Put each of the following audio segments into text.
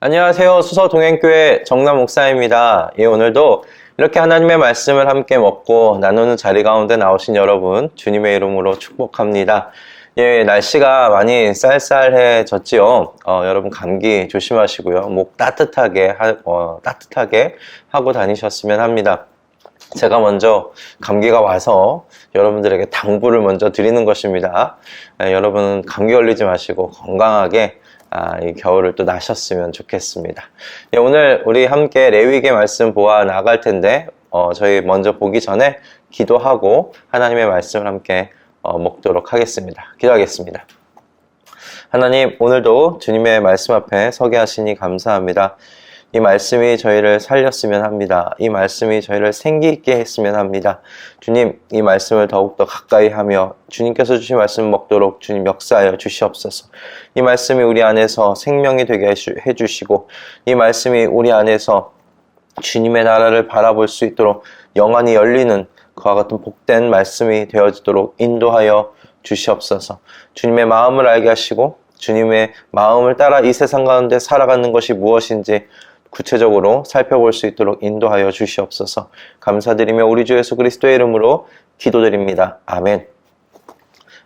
안녕하세요. 수서동행교회 정남 목사입니다. 오늘도 이렇게 하나님의 말씀을 함께 먹고 나누는 자리 가운데 나오신 여러분, 주님의 이름으로 축복합니다. 날씨가 많이 쌀쌀해졌지요. 여러분 감기 조심하시고요. 목 따뜻하게 하고 다니셨으면 합니다. 제가 먼저 감기가 와서 여러분들에게 당부를 먼저 드리는 것입니다. 여러분 감기 걸리지 마시고 건강하게 이 겨울을 또 나셨으면 좋겠습니다. 오늘 우리 함께 레위기 말씀 보아 나갈 텐데 저희 먼저 보기 전에 기도하고 하나님의 말씀을 함께 먹도록 하겠습니다. 기도하겠습니다. 하나님, 오늘도 주님의 말씀 앞에 서게 하시니 감사합니다. 이 말씀이 저희를 살렸으면 합니다. 이 말씀이 저희를 생기 있게 했으면 합니다. 주님, 이 말씀을 더욱더 가까이 하며 주님께서 주신 말씀 먹도록 주님 역사하여 주시옵소서. 이 말씀이 우리 안에서 생명이 되게 해주시고 이 말씀이 우리 안에서 주님의 나라를 바라볼 수 있도록 영안이 열리는 그와 같은 복된 말씀이 되어지도록 인도하여 주시옵소서. 주님의 마음을 알게 하시고 주님의 마음을 따라 이 세상 가운데 살아가는 것이 무엇인지 구체적으로 살펴볼 수 있도록 인도하여 주시옵소서. 감사드리며 우리 주 예수 그리스도의 이름으로 기도드립니다. 아멘.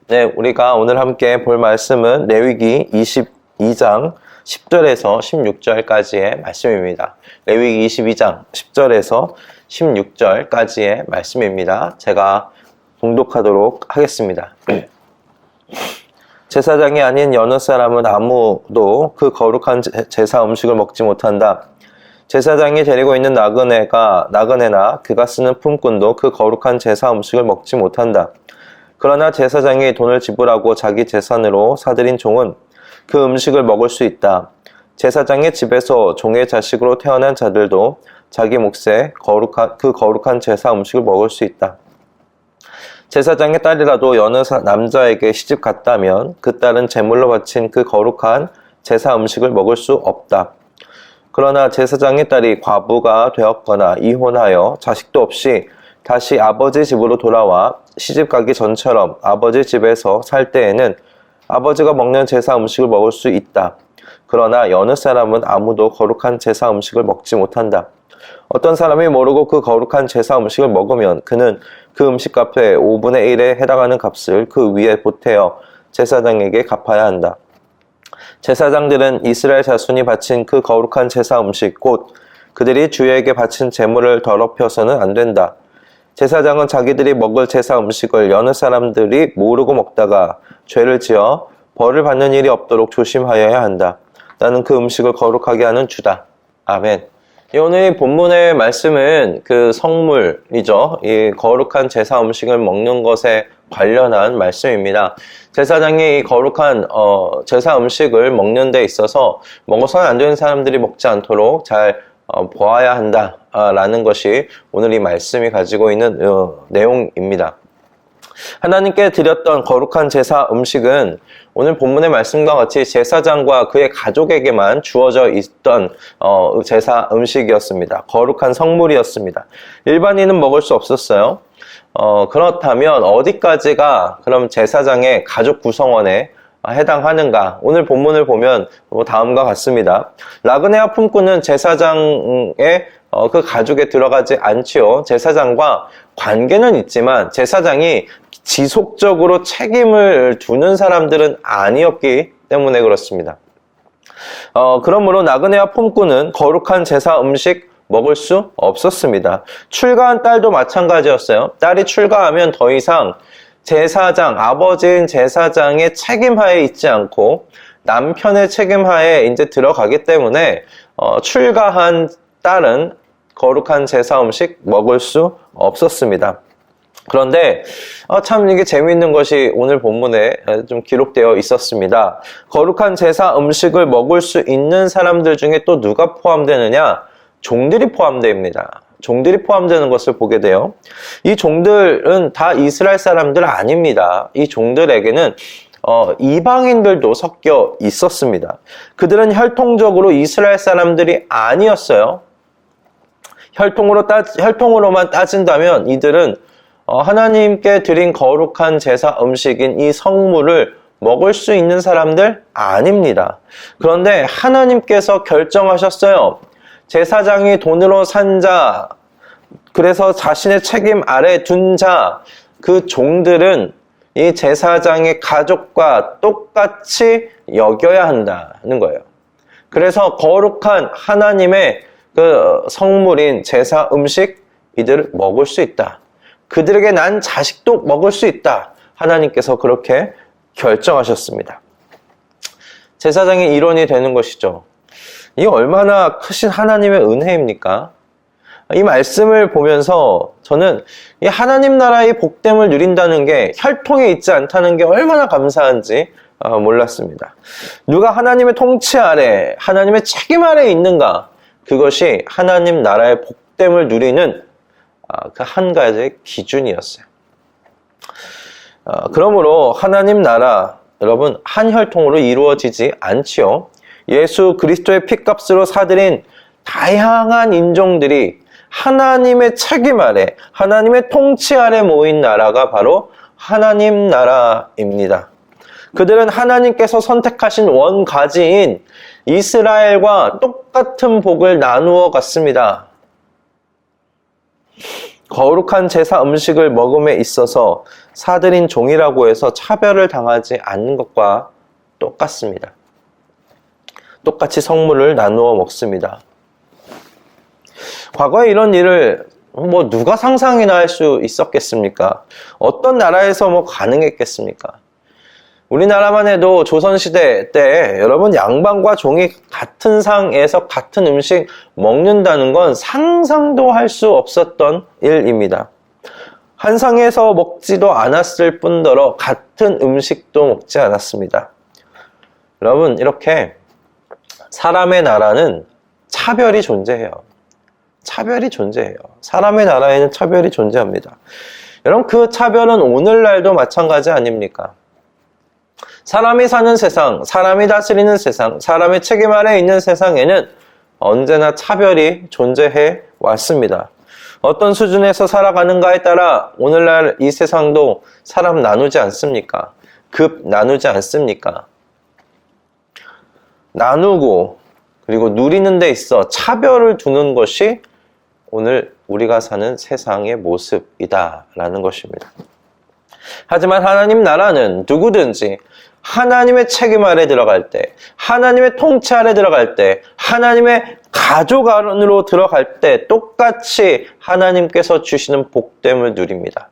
네, 우리가 오늘 함께 볼 말씀은 레위기 22장 10절에서 16절까지의 말씀입니다. 레위기 22장 10절에서 16절까지의 말씀입니다. 제가 봉독하도록 하겠습니다. 제사장이 아닌 여느 사람은 아무도 그 거룩한 제사 음식을 먹지 못한다. 제사장이 데리고 있는 나그네나 그가 쓰는 품꾼도 그 거룩한 제사 음식을 먹지 못한다. 그러나 제사장이 돈을 지불하고 자기 재산으로 사들인 종은 그 음식을 먹을 수 있다. 제사장의 집에서 종의 자식으로 태어난 자들도 자기 몫에 그 거룩한 제사 음식을 먹을 수 있다. 제사장의 딸이라도 여느 남자에게 시집 갔다면 그 딸은 제물로 바친 그 거룩한 제사 음식을 먹을 수 없다. 그러나 제사장의 딸이 과부가 되었거나 이혼하여 자식도 없이 다시 아버지 집으로 돌아와 시집 가기 전처럼 아버지 집에서 살 때에는 아버지가 먹는 제사 음식을 먹을 수 있다. 그러나 여느 사람은 아무도 거룩한 제사 음식을 먹지 못한다. 어떤 사람이 모르고 그 거룩한 제사 음식을 먹으면 그는 그 음식값의 5분의 1에 해당하는 값을 그 위에 보태어 제사장에게 갚아야 한다. 제사장들은 이스라엘 자손이 바친 그 거룩한 제사 음식 곧 그들이 주에게 바친 제물을 더럽혀서는 안 된다. 제사장은 자기들이 먹을 제사 음식을 여느 사람들이 모르고 먹다가 죄를 지어 벌을 받는 일이 없도록 조심하여야 한다. 나는 그 음식을 거룩하게 하는 주다. 아멘. 오늘 본문의 말씀은 그 성물이죠. 이 거룩한 제사 음식을 먹는 것에 관련한 말씀입니다. 제사장이 이 거룩한 제사 음식을 먹는 데 있어서 먹어서는 안 되는 사람들이 먹지 않도록 잘 보아야 한다라는 것이 오늘 이 말씀이 가지고 있는 내용입니다. 하나님께 드렸던 거룩한 제사 음식은 오늘 본문의 말씀과 같이 제사장과 그의 가족에게만 주어져 있던 제사 음식이었습니다. 거룩한 성물이었습니다. 일반인은 먹을 수 없었어요. 그렇다면 어디까지가 그럼 제사장의 가족 구성원에 해당하는가? 오늘 본문을 보면 다음과 같습니다. 나그네와 품꾼은 제사장의 그 가족에 들어가지 않지요. 제사장과 관계는 있지만 제사장이 지속적으로 책임을 두는 사람들은 아니었기 때문에 그렇습니다. 그러므로 나그네와 품꾼은 거룩한 제사 음식 먹을 수 없었습니다. 출가한 딸도 마찬가지였어요. 딸이 출가하면 더 이상 아버지인 제사장의 책임하에 있지 않고 남편의 책임하에 이제 들어가기 때문에 출가한 딸은 거룩한 제사 음식 먹을 수 없었습니다. 그런데 참 이게 재미있는 것이 오늘 본문에 좀 기록되어 있었습니다. 거룩한 제사 음식을 먹을 수 있는 사람들 중에 또 누가 포함되느냐? 종들이 포함됩니다. 종들이 포함되는 것을 보게 돼요. 이 종들은 다 이스라엘 사람들 아닙니다. 이 종들에게는 이방인들도 섞여 있었습니다. 그들은 혈통적으로 이스라엘 사람들이 아니었어요. 혈통으로만 따진다면 이들은 하나님께 드린 거룩한 제사 음식인 이 성물을 먹을 수 있는 사람들 아닙니다. 그런데 하나님께서 결정하셨어요. 제사장이 돈으로 산 자, 그래서 자신의 책임 아래 둔 자, 그 종들은 이 제사장의 가족과 똑같이 여겨야 한다는 거예요. 그래서 거룩한 하나님의 그 성물인 제사 음식 이들을 먹을 수 있다. 그들에게 난 자식도 먹을 수 있다. 하나님께서 그렇게 결정하셨습니다. 제사장의 일원이 되는 것이죠. 이게 얼마나 크신 하나님의 은혜입니까? 이 말씀을 보면서 저는 이 하나님 나라의 복됨을 누린다는 게 혈통에 있지 않다는 게 얼마나 감사한지 몰랐습니다. 누가 하나님의 통치 아래, 하나님의 책임 아래 있는가? 그것이 하나님 나라의 복됨을 누리는 그 한 가지의 기준이었어요. 그러므로 하나님 나라, 여러분, 한 혈통으로 이루어지지 않지요. 예수 그리스도의 피값으로 사들인 다양한 인종들이 하나님의 책임 아래, 하나님의 통치 아래 모인 나라가 바로 하나님 나라입니다. 그들은 하나님께서 선택하신 원가지인 이스라엘과 똑같은 복을 나누어 갔습니다. 거룩한 제사 음식을 먹음에 있어서 사들인 종이라고 해서 차별을 당하지 않는 것과 똑같습니다. 똑같이 성물을 나누어 먹습니다. 과거에 이런 일을 누가 상상이나 할 수 있었겠습니까? 어떤 나라에서 가능했겠습니까? 우리나라만 해도 조선시대 때 여러분 양반과 종이 같은 상에서 같은 음식 먹는다는 건 상상도 할 수 없었던 일입니다. 한 상에서 먹지도 않았을 뿐더러 같은 음식도 먹지 않았습니다. 여러분, 이렇게 사람의 나라는 차별이 존재해요. 차별이 존재해요. 사람의 나라에는 차별이 존재합니다. 여러분, 그 차별은 오늘날도 마찬가지 아닙니까? 사람이 사는 세상, 사람이 다스리는 세상, 사람의 책임 아래 있는 세상에는 언제나 차별이 존재해 왔습니다. 어떤 수준에서 살아가는가에 따라 오늘날 이 세상도 사람 나누지 않습니까? 급 나누지 않습니까? 나누고 그리고 누리는 데 있어 차별을 두는 것이 오늘 우리가 사는 세상의 모습이다라는 것입니다. 하지만 하나님 나라는 누구든지 하나님의 책임 아래 들어갈 때, 하나님의 통치 아래 들어갈 때, 하나님의 가족 안으로 들어갈 때 똑같이 하나님께서 주시는 복됨을 누립니다.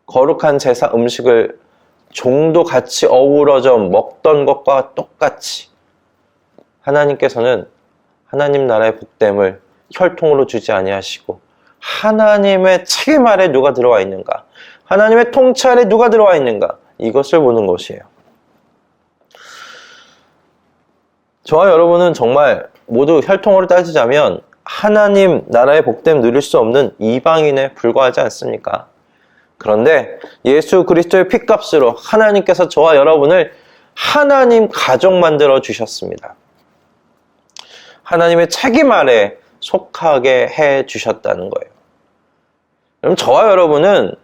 거룩한 제사 음식을 종도 같이 어우러져 먹던 것과 똑같이 하나님께서는 하나님 나라의 복됨을 혈통으로 주지 아니하시고 하나님의 책임 아래 누가 들어와 있는가, 하나님의 통치 아래 누가 들어와 있는가, 이것을 보는 것이에요. 저와 여러분은 정말 모두 혈통으로 따지자면 하나님 나라의 복됨 누릴 수 없는 이방인에 불과하지 않습니까? 그런데 예수 그리스도의 피값으로 하나님께서 저와 여러분을 하나님 가족 만들어 주셨습니다. 하나님의 책임 아래 속하게 해 주셨다는 거예요. 그럼 저와 여러분은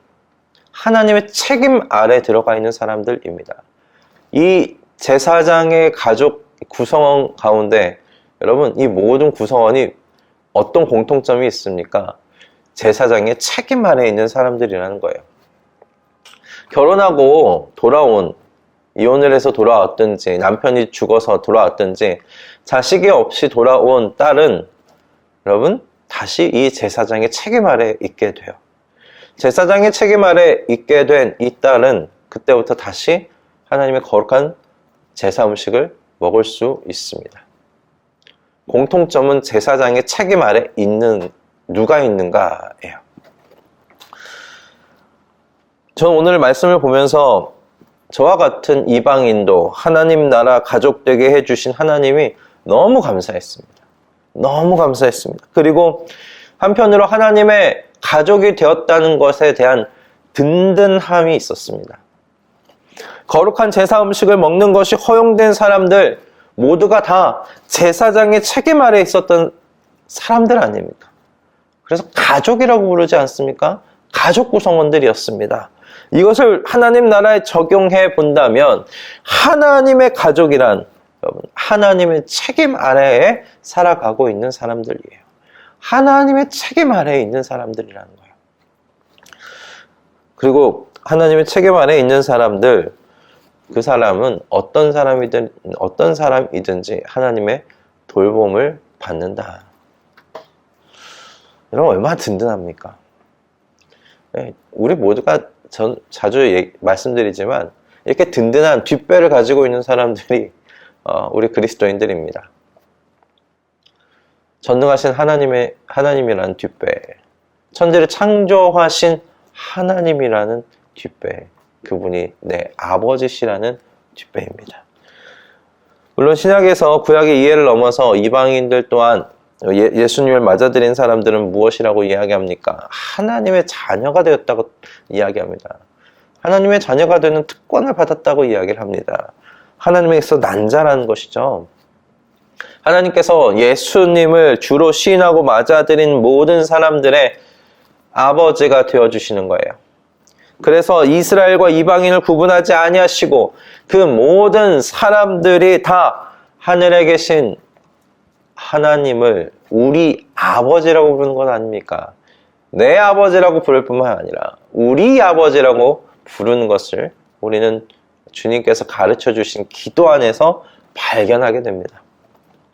하나님의 책임 아래 들어가 있는 사람들입니다. 이 제사장의 가족 구성원 가운데 여러분, 이 모든 구성원이 어떤 공통점이 있습니까? 제사장의 책임 아래 있는 사람들이라는 거예요. 결혼하고 돌아온, 이혼을 해서 돌아왔든지 남편이 죽어서 돌아왔든지 자식이 없이 돌아온 딸은 여러분 다시 이 제사장의 책임 아래 있게 돼요. 제사장의 책임 아래 있게 된 이 딸은 그때부터 다시 하나님의 거룩한 제사 음식을 먹을 수 있습니다. 공통점은 제사장의 책임 아래 있는 누가 있는가예요. 저는 오늘 말씀을 보면서 저와 같은 이방인도 하나님 나라 가족 되게 해주신 하나님이 너무 감사했습니다. 너무 감사했습니다. 그리고 한편으로 하나님의 가족이 되었다는 것에 대한 든든함이 있었습니다. 거룩한 제사 음식을 먹는 것이 허용된 사람들 모두가 다 제사장의 책임 아래 있었던 사람들 아닙니까? 그래서 가족이라고 부르지 않습니까? 가족 구성원들이었습니다. 이것을 하나님 나라에 적용해 본다면 하나님의 가족이란 여러분 하나님의 책임 아래에 살아가고 있는 사람들이에요. 하나님의 책임 아래에 있는 사람들이라는 거예요. 그리고 하나님의 책임 아래에 있는 사람들, 그 사람은 어떤 사람이든지 하나님의 돌봄을 받는다. 여러분 얼마나 든든합니까? 우리 모두가 전 자주 말씀드리지만 이렇게 든든한 뒷배를 가지고 있는 사람들이 우리 그리스도인들입니다. 전능하신 하나님이라는 뒷배, 천지를 창조하신 하나님이라는 뒷배, 그분이 내 아버지시라는 뒷배입니다. 물론 신약에서 구약의 이해를 넘어서 이방인들 또한 예수님을 맞아들인 사람들은 무엇이라고 이야기합니까? 하나님의 자녀가 되었다고 이야기합니다. 하나님의 자녀가 되는 특권을 받았다고 이야기를 합니다. 하나님에게서 난 자라는 것이죠. 하나님께서 예수님을 주로 시인하고 맞아들인 모든 사람들의 아버지가 되어주시는 거예요. 그래서 이스라엘과 이방인을 구분하지 아니하시고 그 모든 사람들이 다 하늘에 계신 하나님을 우리 아버지라고 부르는 건 아닙니까? 내 아버지라고 부를 뿐만 아니라 우리 아버지라고 부르는 것을 우리는 주님께서 가르쳐 주신 기도 안에서 발견하게 됩니다.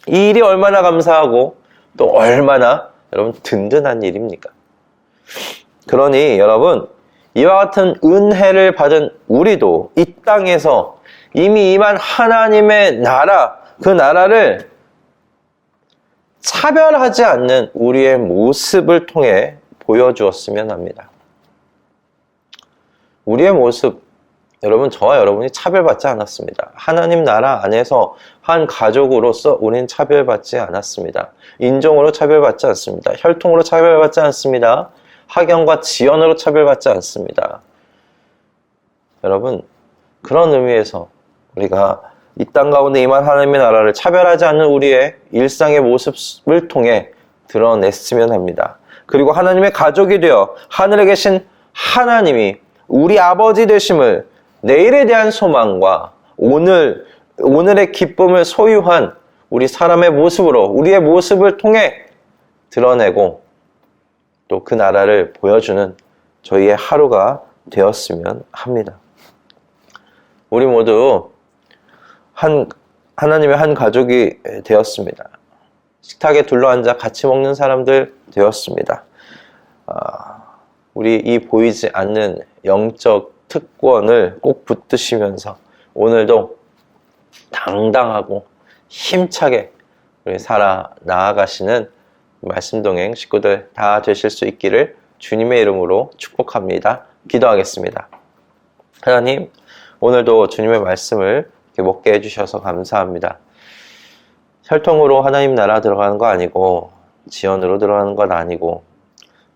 이 일이 얼마나 감사하고 또 얼마나 여러분 든든한 일입니까? 그러니 여러분 이와 같은 은혜를 받은 우리도 이 땅에서 이미 임한 하나님의 나라, 그 나라를 차별하지 않는 우리의 모습을 통해 보여주었으면 합니다. 우리의 모습, 여러분 저와 여러분이 차별받지 않았습니다. 하나님 나라 안에서 한 가족으로서 우리는 차별받지 않았습니다. 인종으로 차별받지 않습니다. 혈통으로 차별받지 않습니다. 학연과 지연으로 차별받지 않습니다. 여러분 그런 의미에서 우리가 이 땅 가운데 임한 하나님의 나라를 차별하지 않는 우리의 일상의 모습을 통해 드러냈으면 합니다. 그리고 하나님의 가족이 되어 하늘에 계신 하나님이 우리 아버지 되심을 내일에 대한 소망과 오늘의 기쁨을 소유한 우리 사람의 모습으로 우리의 모습을 통해 드러내고 또 그 나라를 보여주는 저희의 하루가 되었으면 합니다. 우리 모두 하나님의 한 가족이 되었습니다. 식탁에 둘러앉아 같이 먹는 사람들 되었습니다. 우리 이 보이지 않는 영적 특권을 꼭 붙드시면서 오늘도 당당하고 힘차게 우리 살아 나아가시는 말씀동행 식구들 다 되실 수 있기를 주님의 이름으로 축복합니다. 기도하겠습니다. 하나님, 오늘도 주님의 말씀을 이렇게 먹게 해주셔서 감사합니다. 혈통으로 하나님 나라 들어가는 거 아니고 지연으로 들어가는 건 아니고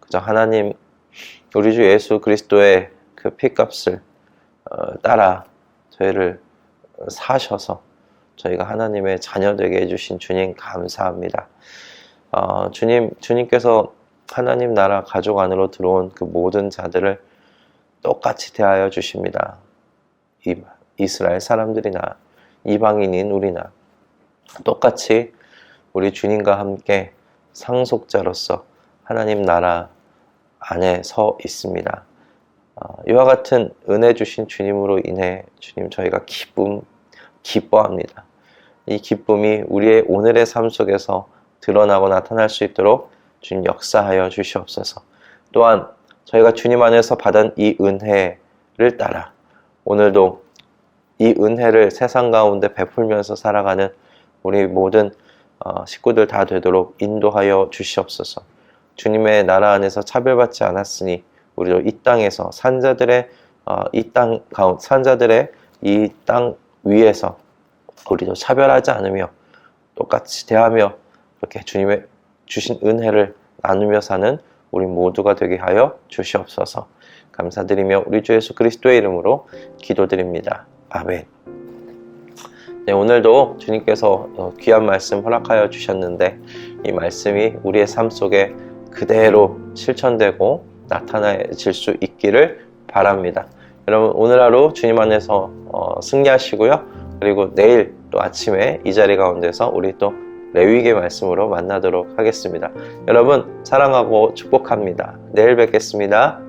그저 하나님 우리 주 예수 그리스도의 그 피값을 따라 저희를 사셔서 저희가 하나님의 자녀 되게 해주신 주님 감사합니다. 주님께서 하나님 나라 가족 안으로 들어온 그 모든 자들을 똑같이 대하여 주십니다. 이스라엘 사람들이나 이방인인 우리나 똑같이 우리 주님과 함께 상속자로서 하나님 나라 안에 서 있습니다. 이와 같은 은혜 주신 주님으로 인해 주님 저희가 기뻐합니다. 이 기쁨이 우리의 오늘의 삶 속에서 드러나고 나타날 수 있도록 주님 역사하여 주시옵소서. 또한 저희가 주님 안에서 받은 이 은혜를 따라 오늘도 이 은혜를 세상 가운데 베풀면서 살아가는 우리 모든 식구들 다 되도록 인도하여 주시옵소서. 주님의 나라 안에서 차별받지 않았으니 우리도 이 땅에서 산자들의 이 땅 위에서 우리도 차별하지 않으며 똑같이 대하며 이렇게 주님의 주신 은혜를 나누며 사는 우리 모두가 되게 하여 주시옵소서. 감사드리며 우리 주 예수 그리스도의 이름으로 기도드립니다. 아멘. 네, 오늘도 주님께서 귀한 말씀 허락하여 주셨는데 이 말씀이 우리의 삶 속에 그대로 실천되고 나타나질 수 있기를 바랍니다. 여러분 오늘 하루 주님 안에서 승리하시고요. 그리고 내일 또 아침에 이 자리 가운데서 우리 또 레위기의 말씀으로 만나도록 하겠습니다. 여러분 사랑하고 축복합니다. 내일 뵙겠습니다.